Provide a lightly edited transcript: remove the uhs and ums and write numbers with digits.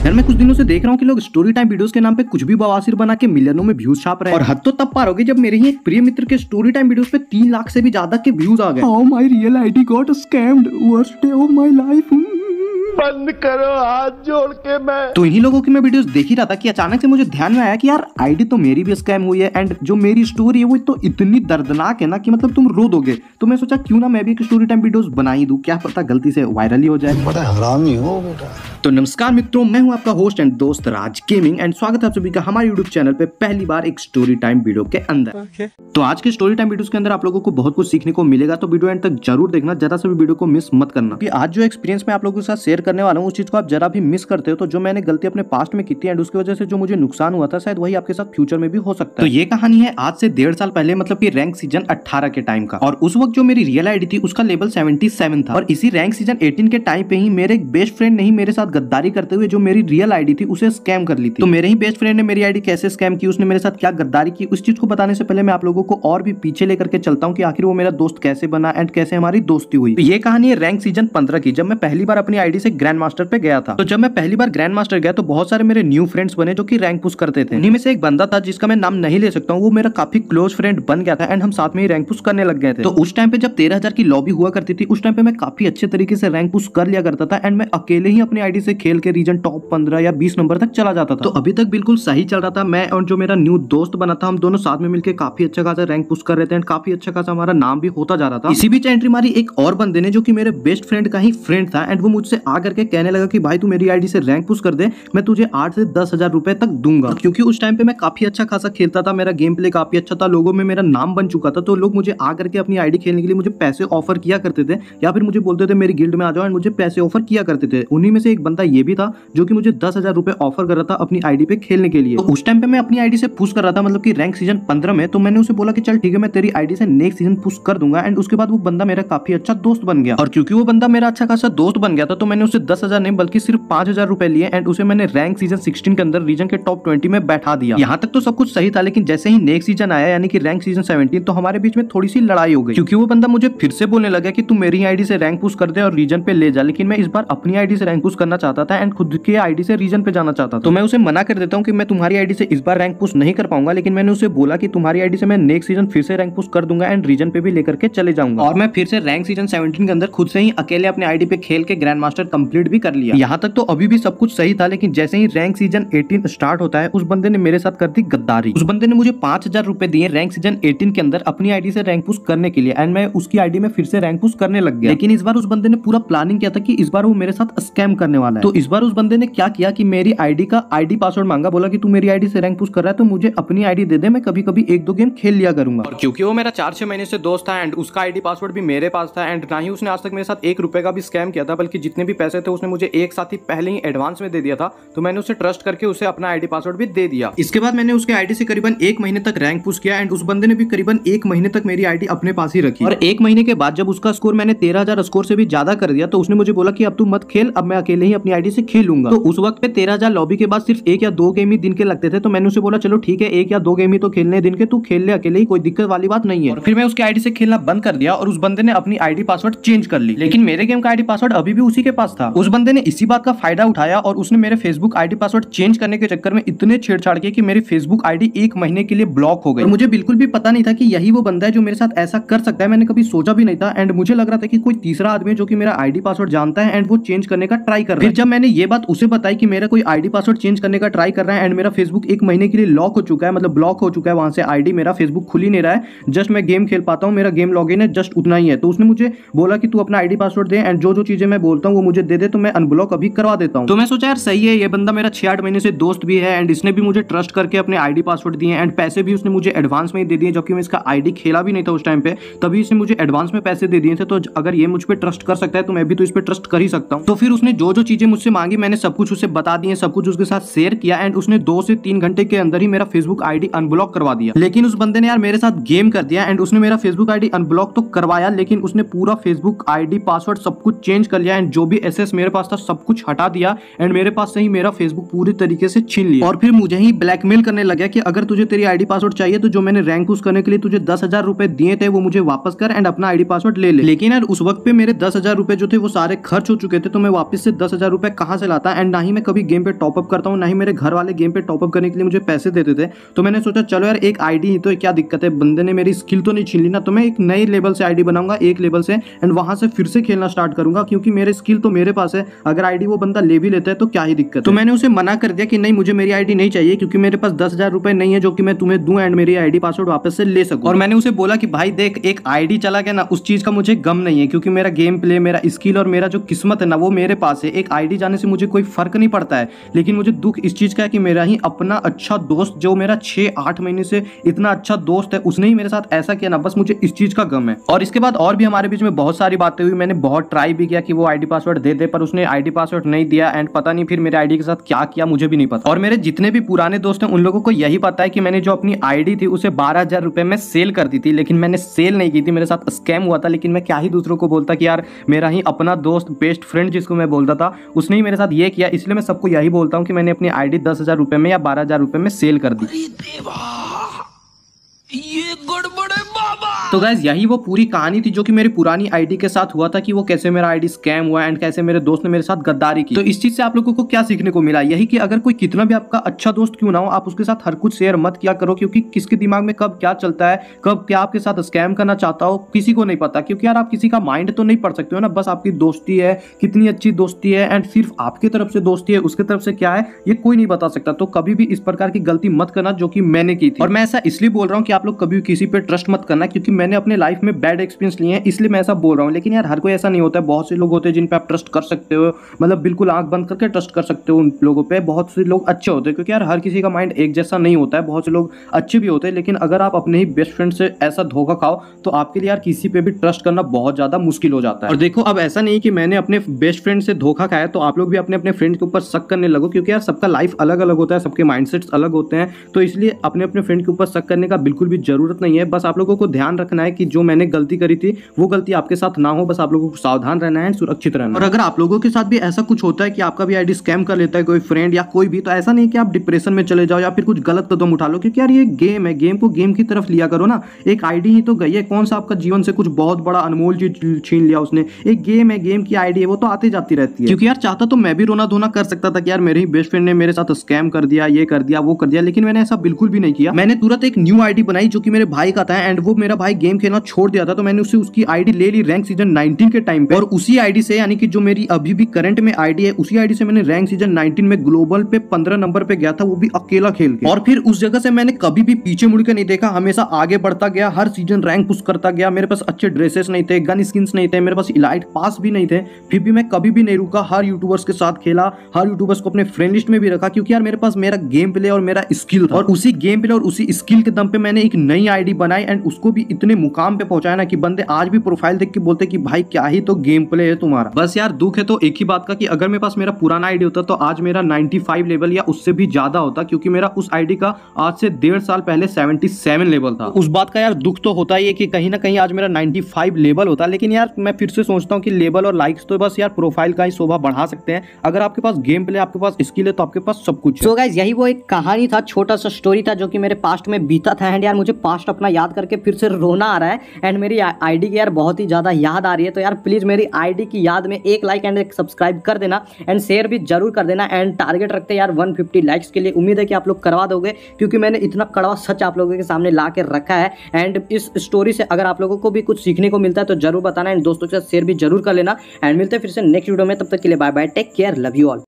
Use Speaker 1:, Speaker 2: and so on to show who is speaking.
Speaker 1: यार मैं कुछ दिनों से देख रहा हूँ कि लोग स्टोरी टाइम वीडियोस के नाम पे कुछ भी बवासीर बना के मिलियनों में व्यूज छाप रहे हैं। और हद तो तब पार हो गई जब मेरे ही एक प्रिय मित्र के स्टोरी टाइम वीडियोस पे 3 लाख से भी ज्यादा के व्यूज आ गए। How my real ID got scammed, worst day of my life.
Speaker 2: बंद करो हाथ जोड़ के मैं।
Speaker 1: तो इन्हीं लोगों की मैं वीडियोस देख ही रहा था कि अचानक से मुझे ध्यान में आया कि यार आईडी तो मेरी भी स्कैम हुई है एंड जो मेरी स्टोरी है वो तो इतनी दर्दनाक है ना कि मतलब तुम रो दोगे। तो मैं सोचा क्यों ना मैं भी एक स्टोरी टाइम वीडियोस बना ही दूं, क्या पता गलती से वायरल ही हो जाए।
Speaker 2: बड़ा हरामी हो बेटा।
Speaker 1: तो नमस्कार मित्रों, मैं हूं आपका होस्ट एंड दोस्त राज गेमिंग एंड स्वागत है आप सभी का हमारे यूट्यूब चैनल पे पहली बार एक स्टोरी टाइम वीडियो के अंदर। तो आज के स्टोरी टाइम वीडियोस के अंदर आप लोगों को बहुत कुछ सीखने को मिलेगा, तो वीडियो एंड तक जरूर देखना, जरा सा भी वीडियो को मिस मत करना। कि आज जो एक्सपीरियंस मैं आप लोगों के साथ शेयर करने वाला हूँ उस चीज को आप जरा भी मिस करते हो तो जो मैंने गलती अपने पास्ट में की थी एंड उसकी वजह से जो मुझे नुकसान हुआ था शायद वही आपके साथ फ्यूचर में भी हो सकता है। तो ये कहानी है आज से 1.5 साल पहले, मतलब कि रैंक सीजन 18 के टाइम का। और उस वक्त जो मेरी रियल आईडी थी उसका लेवल 77 था। और इसी रैंक सीजन 18 के टाइम पे ही मेरे एक बेस्ट फ्रेंड ने ही मेरे साथ गद्दारी करते हुए जो मेरी रियल आईडी थी उसे स्कैम कर ली थी। तो मेरे ही बेस्ट फ्रेंड ने मेरी आईडी कैसे स्कैम की, उसने मेरे साथ क्या गद्दारी की, उस चीज को बताने से पहले मैं आप लोगों को और भी पीछे लेकर के चलता हूँ कि आखिर वो मेरा दोस्त कैसे बना एंड कैसे हमारी दोस्ती हुई। तो ये कहानी है रैंक सीजन 15 की, जब मैं पहली बार अपनी आईडी से ग्रैंड मास्टर पे गया था। तो जब मैं पहली बार ग्रैंड मास्टर गया तो बहुत सारे मेरे न्यू फ्रेंड्स बने जो कि रैंक पुश करते थे। उन्हीं में से एक बंदा था जिसका मैं नाम नहीं ले सकता हूँ, वो मेरा काफी क्लोज फ्रेंड बन गया था एंड हम साथ में ही रैंक पुश करने लग गए थे। तो उस टाइम पे जब 13,000 की लॉबी हुआ करती थी उस टाइम पे मैं काफी अच्छे तरीके से रैंक पुश कर लिया करता था एंड मैं अकेले ही अपनी आईडी से खेल के रीजन टॉप 15 या 20 नंबर तक चला जाता था। तो अभी तक बिल्कुल सही चल रहा था। मैं और जो मेरा न्यू दोस्त बना था हम दोनों साथ में मिलकर काफी अच्छा खासा रैंक पुश कर रहे थे एंड काफी अच्छा खासा हमारा नाम भी होता जा रहा था। इसी बीच एंट्री मारी एक और बंदे ने जो कि मेरे बेस्ट फ्रेंड का ही फ्रेंड था एंड वो मुझसे आकर के कहने लगा कि भाई तू मेरी आईडी से रैंक पुश कर दे, मैं तुझे 8 से 10,000 रुपए तक दूंगा। क्योंकि उस टाइम पे मैं काफी अच्छा खासा खेलता था, मेरा गेम प्ले काफी अच्छा था, लोगों में मेरा नाम बन चुका था। तो लोग मुझे आकर के अपनी आईडी खेलने के लिए मुझे पैसे ऑफर किया करते थे या फिर मुझे बोलते थे मेरी गिल्ड में आ जाओ एंड मुझे पैसे ऑफर किया करते थे। उन्हीं में से एक बंदा ये भी था जो कि मुझे 10,000 रुपए ऑफर कर रहा था अपनी आईडी पे खेलने के लिए। तो उस टाइम पे मैं अपनी आईडी से पुश कर रहा था, मतलब कि रैंक सीजन 15 में। तो मैंने उसे बोला कि चल ठीक है मैं तेरी आईडी से नेक्स्ट सीजन पुश कर दूंगा एंड उसके बाद वो बंदा मेरा काफी अच्छा दोस्त बन गया। और क्योंकि वो बंदा मेरा अच्छा खासा दोस्त बन गया था तो मैंने उसे 10,000 नहीं बल्कि सिर्फ 5,000 रुपए लिए एंड उसे मैंने रैंक सीजन 16 के अंदर रीजन के टॉप 20 में बैठा दिया। यहाँ तक तो सब कुछ सही था, लेकिन जैसे ही नेक्स्ट सीजन आया यानी कि रैंक सीजन 17 तो हमारे बीच में थोड़ी सी लड़ाई हो गई। क्योंकि वो बंदा मुझे फिर से बोलने लगा कि तू मेरी आईडी से रैंक पुश कर दे और रीजन पे ले जा, लेकिन मैं इस बार अपनी आईडी से रैंक पुश करना चाहता था एंड खुद की आईडी से रीजन पे जाना चाहता था। तो मैं उसे मना कर देता हूँ कि मैं तुम्हारी आईडी से इस बार रैंक पुश नहीं कर पाऊंगा, लेकिन मैंने उसे बोला कि तुम्हारी आईडी से मैं नेक्स्ट सीजन फिर से रैंक पुश कर दूंगा एंड रीजन पे भी लेकर के चले जाऊंगा। और मैं फिर से रैंक सीजन 17 के अंदर खुद से ही अकेले अपने आईडी पे खेल के ग्रैंड मास्टर कंप्लीट भी कर लिया। यहाँ तक तो अभी भी सब कुछ सही था, लेकिन जैसे ही रैंक सीजन 18 स्टार्ट होता है उस बंदे ने मेरे साथ कर दी गद्दारी। उस बंदे ने मुझे 5,000 रुपए दिए रैंक सीजन 18 के अंदर अपनी आईडी से रैंक पुश करने के लिए एंड मैं उसकी आईडी में फिर से रैंक पुश करने लग गया। लेकिन इस बार उस बंदे ने पूरा प्लानिंग किया था कि इस बार वो मेरे साथ स्कैम करने वाला है। तो इस बार उस बंदे ने क्या किया कि मेरी आईडी का आईडी पासवर्ड मांगा, बोला कि तू मेरी आईडी से रैंक पुश कर रहा है तो मुझे अपनी आईडी दे दे, मैं कभी कभी 1-2 गेम खेल लिया करूंगा। और क्योंकि वो मेरा 4-6 महीने से दोस्त था एंड उसका आईडी पासवर्ड भी मेरे पास था एंड ना ही उसने आज तक मेरे साथ 1 रुपए का भी स्कैम किया था, बल्कि जितने भी पैसे थे उसने मुझे एक साथ ही पहले ही एडवांस में दे दिया था। तो मैंने उसे ट्रस्ट करके उसे अपना आईडी पासवर्ड भी दे दिया। इसके बाद मैंने उसके आईडी से करीबन 1 महीने तक रैंक पुश किया एंड उस बंदे ने भी करीबन 1 महीने तक मेरी आईडी अपने पास ही रखी। और 1 महीने के बाद जब उसका स्कोर मैंने 13,000 स्कोर से भी ज्यादा कर दिया तो उसने मुझे बोला कि अब तू मत खेल, अब मैं अकेले ही अपनी आईडी से खेलूंगा। तो उस वक्त पे 13,000 लॉबी के बाद सिर्फ 1 या 2 गेम ही दिन के लगते थे। तो मैंने उसे बोला चलो ठीक है 1 या 2 गेम ही तो खेलने दिन के, तू खेल ले अकेले ही, कोई दिक्कत वाली बात नहीं है। और फिर मैं उसकी आईडी से खेलना बंद कर दिया और उस बंदे ने अपनी आईडी पासवर्ड चेंज कर ली, लेकिन मेरे गेम का आईडी पासवर्ड अभी भी उसी के पास था। उस बंदे ने इसी बात का फायदा उठाया और उसने मेरे फेसबुक आईडी पासवर्ड चेंज करने के चक्कर में इतने छेड़छाड़ किए कि मेरी फेसबुक आईडी 1 महीने के लिए ब्लॉक हो गई। और मुझे बिल्कुल भी पता नहीं था कि यही वो बंदा है जो मेरे साथ ऐसा कर सकता है, मैंने कभी सोचा भी नहीं था एंड मुझे लग रहा था कि कोई तीसरा आदमी जो कि मेरा आईडी पासवर्ड जानता है एंड वो चेंज करने का ट्राई कर रहा है। फिर जब मैंने ये बात उसे बताई कि मेरा कोई आईडी पासवर्ड चेंज करने का ट्राई कर रहा है एंड मेरा फेसबुक 1 महीने के लिए लॉक हो चुका है, मतलब ब्लॉक हो चुका है, वहां से आईडी मेरा फेसबुक खुल ही नहीं रहा है, जस्ट मैं गेम खेल पाता हूँ, मेरा गेम लॉगिन है जस्ट उतना ही है। तो उसने मुझे बोला कि तू अपना आईडी पासवर्ड दे एंड जो चीजें मैं बोलता हूँ वो मुझे दे दे, तो मैं अनब्लॉक अभी करवा देता हूँ। तो मैं सोचा यार सही है, ये बंदा मेरा 6-8 महीने से दोस्त भी है एंड इसने भी मुझे ट्रस्ट करके अपने आईडी पासवर्ड दिए एंड पैसे भी उसने मुझे एडवांस में ही दे दिए, जबकि मैं इसका आईडी खेला भी नहीं था उस टाइम पे, तभी इसने मुझे एडवांस में पैसे दे दिए थे। तो अगर ये मुझ पर ट्रस्ट कर सकता है तो मैं भी तो इस पर ट्रस्ट कर ही सकता हूँ। तो फिर उसने जो चीजें मुझसे मांगी मैंने सब कुछ उसे बता दिए, सब कुछ उसके साथ शेयर किया एंड उसने 2 से 3 घंटे के अंदर ही मेरा फेसबुक आईडी अनब्लॉक करवा दिया। लेकिन उस बंदे ने यार मेरे साथ गेम कर दिया एंड उसने मेरा फेसबुक आईडी अनब्लॉक तो करवाया, लेकिन उसने पूरा फेसबुक आईडी पासवर्ड सब कुछ चेंज कर लिया एंड जो भी ड्रेसेस मेरे पास था सब कुछ हटा दिया एंड मेरे पास से ही मेरा फेसबुक पूरी तरीके से छीन लिया। और फिर मुझे ही ब्लैकमेल करने लगा कि अगर तुझे तेरी आईडी पासवर्ड चाहिए तो जो मैंने रैंक पुश करने के लिए तुझे 10,000 रुपए दिए थे वो मुझे वापस कर एंड अपना आईडी पासवर्ड ले ले। लेकिन यार उस वक्त पे मेरे 10,000 रुपए जो थे वो सारे खर्च हो चुके थे, तो मैं वापस से 10,000 रुपए कहां से लाता एंड ना ही मैं कभी गेम पे टॉपअप करता हूँ, ना ही मेरे घर वाले गेम पे टॉपअप करने के लिए मुझे पैसे देते थे। तो मैंने सोचा चलो यार एक आईडी ही तो क्या दिक्कत है, बंदे ने मेरी स्किल तो नहीं छीन ली ना, तो मैं एक नए लेवल से आईडी बनाऊंगा, एक लेवल से, एंड वहां से फिर से खेलना स्टार्ट करूंगा क्योंकि मेरे स्किल तो मेरे पास है, अगर आईडी वो बंदा ले भी लेता है तो क्या ही दिक्कत है। तो मैंने उसे मना कर दिया कि नहीं मुझे मेरी आईडी नहीं चाहिए क्योंकि मेरे पास 10,000 रुपए नहीं है जो कि मैं तुम्हें दूं एंड मेरी आईडी पासवर्ड वापस से ले सकूं। और मैंने उसे बोला कि भाई देख एक आईडी चला गया ना उस चीज का मुझे गम नहीं है क्योंकि मेरा गेम प्ले, मेरा स्किल और मेरा जो किस्मत है ना वो मेरे पास है। एक आईडी जाने से मुझे कोई फर्क नहीं पड़ता है, लेकिन मुझे दुख इस चीज का है कि मेरा ही अपना अच्छा दोस्त जो मेरा 6-8 महीने से इतना अच्छा दोस्त है उसने ही मेरे साथ ऐसा किया ना, बस मुझे इस चीज का गम है। और इसके बाद और भी हमारे बीच में बहुत सारी बातें हुई, मैंने बहुत ट्राई भी किया कि वो आईडी पासवर्ड दे दे पर उसने आईडी पासवर्ड नहीं दिया एंड पता नहीं फिर मेरे आईडी के साथ क्या किया मुझे भी नहीं पता। और मेरे जितने भी पुराने दोस्त हैं उन लोगों को यही पता है कि मैंने जो अपनी आईडी थी उसे 12,000 रुपए में सेल कर दी थी, लेकिन मैंने सेल नहीं की थी, मेरे साथ स्कैम हुआ था। लेकिन मैं क्या ही दूसरों को बोलता कि यार मेरा ही अपना दोस्त बेस्ट फ्रेंड जिसको मैं बोलता था उसने ही मेरे साथ ये किया, इसलिए मैं सबको यही बोलता हूँ कि मैंने अपनी आईडी 10,000 रुपए में या 12,000 रुपए में सेल कर दी।
Speaker 2: ये गड़बड़ है बाबा।
Speaker 1: तो गाइस यही वो पूरी कहानी थी जो कि मेरी पुरानी आईडी के साथ हुआ था कि वो कैसे मेरा आईडी स्कैम हुआ एंड कैसे मेरे दोस्त ने मेरे साथ गद्दारी की। तो इस चीज से आप लोगों को क्या सीखने को मिला, यही कि अगर कोई कितना भी आपका अच्छा दोस्त क्यों ना हो आप उसके साथ हर कुछ शेयर मत किया करो क्योंकि किसके दिमाग में कब क्या चलता है, कब क्या आपके साथ स्कैम करना चाहता हो किसी को नहीं पता। क्योंकि यार आप किसी का माइंड तो नहीं पढ़ सकते हो ना, बस आपकी दोस्ती है कितनी अच्छी दोस्ती है एंड सिर्फ आपकी तरफ से दोस्ती है, उसके तरफ से क्या है ये कोई नहीं बता सकता। तो कभी भी इस प्रकार की गलती मत करना जो कि मैंने की थी। और मैं ऐसा इसलिए बोल रहा हूँ कि आप लोग कभी किसी पे ट्रस्ट मत करना क्योंकि मैंने अपने लाइफ में बैड एक्सपीरियंस लिए हैं इसलिए मैं ऐसा बोल रहा हूँ। लेकिन यार हर कोई ऐसा नहीं होता है, बहुत से लोग होते हैं जिन पे आप ट्रस्ट कर सकते हो, मतलब बिल्कुल आंख बंद करके ट्रस्ट कर सकते हो उन लोगों पे। बहुत से लोग अच्छे होते हैं क्योंकि यार हर किसी का माइंड एक जैसा नहीं होता है, बहुत से लोग अच्छे भी होते हैं। लेकिन अगर आप अपने ही बेस्ट फ्रेंड से ऐसा धोखा खाओ तो आपके लिए यार किसी पे भी ट्रस्ट करना बहुत ज्यादा मुश्किल हो जाता है। और देखो अब ऐसा नहीं कि मैंने अपने बेस्ट फ्रेंड से धोखा खाया तो आप लोग भी अपने अपने फ्रेंड के ऊपर शक करने लगो क्योंकि यार सबका लाइफ अलग अलग होता है, सबके माइंडसेट्स अलग होते हैं। तो इसलिए अपने अपने फ्रेंड के ऊपर शक करने का बिल्कुल भी जरूरत नहीं है। बस आप लोगों को ध्यान रखना है कि जो मैंने गलती करी थी वो गलती आपके साथ ना हो, बस आप लोगों को सावधान रहना है, सुरक्षित रहना है। और अगर आप लोगों के साथ भी ऐसा कुछ होता है कि आपका भी आईडी स्कैम कर लेता है कोई फ्रेंड या कोई भी, तो ऐसा नहीं कि आप डिप्रेशन में चले जाओ या फिर कुछ गलत कदम उठा लो क्योंकि यार ये गेम है, गेम को गेम की तरफ लिया करो ना। एक आईडी ही तो गई है, कौन सा आपका जीवन से कुछ बहुत बड़ा अनमोल चीज छीन लिया उसने। एक गेम है, गेम की आईडी है, वो तो आती जाती रहती है। क्योंकि यार चाहता तो मैं भी रोना धोना कर सकता था कि यार मेरे ही बेस्ट फ्रेंड ने मेरे साथ स्कैम कर दिया, ये कर दिया वो कर दिया, लेकिन मैंने ऐसा बिल्कुल भी नहीं किया। मैंने तुरंत एक न्यू आईडी बनाई जो कि मेरे भाई का था एंड वो मेरा भाई गेम खेलना छोड़ दिया था तो मैंने उससे उसकी आईडी ले ली रैंक सीजन 19 के टाइम पे। और उसी आईडी से यानी कि जो मेरी अभी भी करंट में आईडी है उसी आईडी से मैंने रैंक सीजन 19 में ग्लोबल पे 15 नंबर पे गया था, वो भी अकेला खेल के। और फिर उस जगह से मैंने कभी भी पीछे मुड़ के नहीं देखा, हमेशा आगे बढ़ता गया, हर सीजन रैंक पुश करता गया। मेरे पास अच्छे ड्रेसेस नहीं थे, गन स्किन्स नहीं थे, मेरे पास इलाइट पास भी नहीं थे, फिर भी मैं कभी भी नहीं रुका, हर यूट्यूबर्स के साथ खेला, हर यूट्यूबर्स को अपने फ्रेंड लिस्ट में भी रखा क्योंकि यार मेरे पास मेरा गेम प्ले और मेरा स्किल था। और उसी गेम प्ले और उसी स्किल के दम पे मैंने एक नई आईडी बनाई एंड उसको भी इतने मुकाम पे पहुंचाया ना कि बंदे आज भी प्रोफाइल देख के बोलते कि भाई क्या ही तो गेम प्ले है तुम्हारा। बस यार दुख है तो एक ही बात का कि अगर मेरे पास मेरा पुराना आईडी होता तो आज मेरा 95 लेवल या उससे भी ज्यादा होता क्योंकि मेरा उस आईडी का आज से 1.5 साल पहले 77 लेवल था। उस बात का यार दुख तो होता ही है कि कहीं ना कहीं आज मेरा 95 लेवल होता। लेकिन यार मैं फिर से सोचता हूँ कि लेवल और लाइक्स तो बस यार प्रोफाइल का ही शोभा बढ़ा सकते हैं। अगर आपके पास गेम प्ले, आपके पास स्किल है तो आपके पास सब कुछ है।
Speaker 3: सो गाइस यही वो एक कहानी था, छोटा सा स्टोरी था जो कि मेरे पास्ट में बीता था एंड यार मुझे पास्ट अपना याद करके फिर से रोना आ रहा है एंड मेरी आईडी की यार बहुत ही ज्यादा याद आ रही है। तो यार प्लीज मेरी आईडी की याद में एक लाइक एंड एक सब्सक्राइब कर देना एंड शेयर भी जरूर कर देना एंड टारगेट रखते हैं यार 150 लाइक्स के लिए। उम्मीद है कि आप लोग करवा दोगे क्योंकि मैंने इतना कड़वा सच आप लोगों के सामने ला के रखा है। एंड इस स्टोरी से अगर आप लोगों को भी कुछ सीखने को मिलता है तो जरूर बताना एंड दोस्तों के साथ शेयर भी जरूर कर लेना एंड मिलते हैं फिर से नेक्स्ट वीडियो में। तब तक के लिए bye bye, take care, love you all.